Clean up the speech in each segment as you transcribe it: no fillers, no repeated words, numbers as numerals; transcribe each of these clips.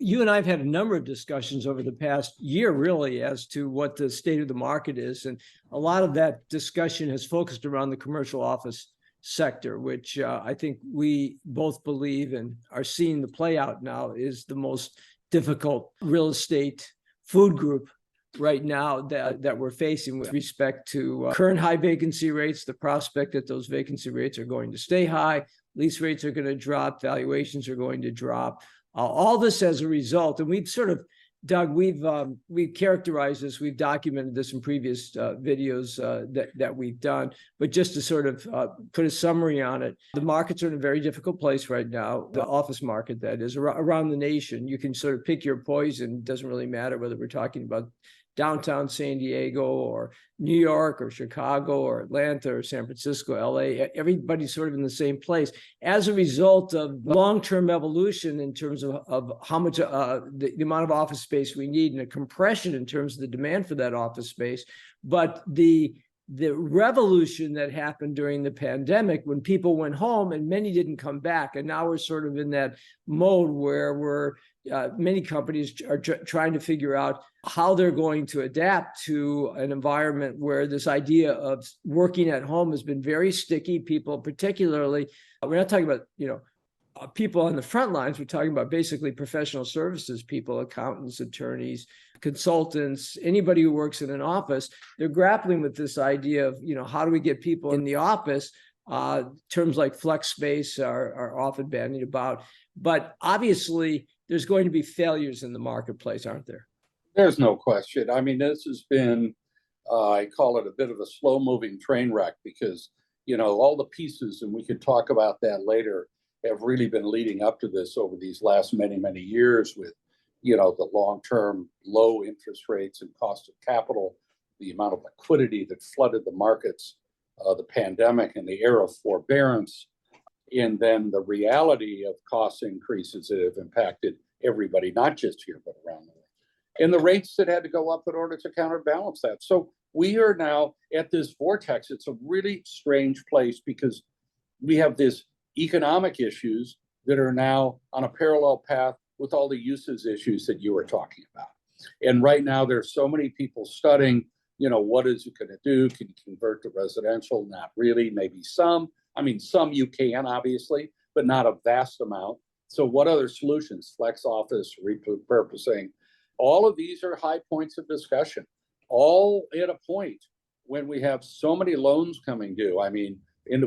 you and I have had a number of discussions over the past year, really, as to what the state of the market is. And a lot of that discussion has focused around the commercial office sector, which I think we both believe and are seeing the play out now is the most difficult real estate food group right now that we're facing with respect to current high vacancy rates, the prospect that those vacancy rates are going to stay high, lease rates are going to drop, valuations are going to drop. All this as a result, and we've sort of, Doug, we've characterized this, we've documented this in previous videos that we've done, but just to sort of put a summary on it, the markets are in a very difficult place right now, the office market that is around the nation. You can sort of pick your poison. It doesn't really matter whether we're talking about downtown San Diego or New York or Chicago or Atlanta or San Francisco, LA, everybody's sort of in the same place as a result of long-term evolution in terms of how much the amount of office space we need and a compression in terms of the demand for that office space. But the revolution that happened during the pandemic when people went home and many didn't come back. And now we're sort of in that mode where many companies are trying to figure out how they're going to adapt to an environment where this idea of working at home has been very sticky. People, particularly, we're not talking about, people on the front lines. We're talking about basically professional services people, accountants, attorneys, consultants, anybody who works in an office. They're grappling with this idea of, how do we get people in the office? Terms like flex space are often bandied about. But obviously, there's going to be failures in the marketplace, aren't there? There's no question. I mean, this has been, I call it a bit of a slow-moving train wreck because, all the pieces, and we could talk about that later, have really been leading up to this over these last many, many years with, the long-term low interest rates and cost of capital, the amount of liquidity that flooded the markets, the pandemic and the era of forbearance, and then the reality of cost increases that have impacted everybody, not just here, but around the world. And the rates that had to go up in order to counterbalance that. So we are now at this vortex. It's a really strange place because we have these economic issues that are now on a parallel path with all the uses issues that you were talking about. And right now, there's so many people studying, what is it going to do? Can you convert to residential? Not really, maybe some. I mean, some you can, obviously, but not a vast amount. So what other solutions? Flex office, repurposing. All of these are high points of discussion, all at a point when we have so many loans coming due. I mean,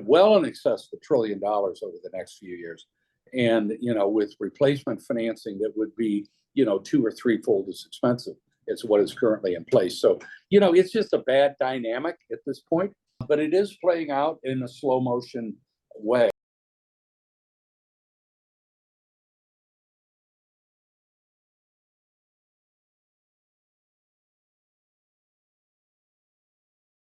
well in excess of $1 trillion over the next few years. And, with replacement financing that would be, 2 or 3-fold as expensive as what is currently in place. So, it's just a bad dynamic at this point, but it is playing out in a slow motion way.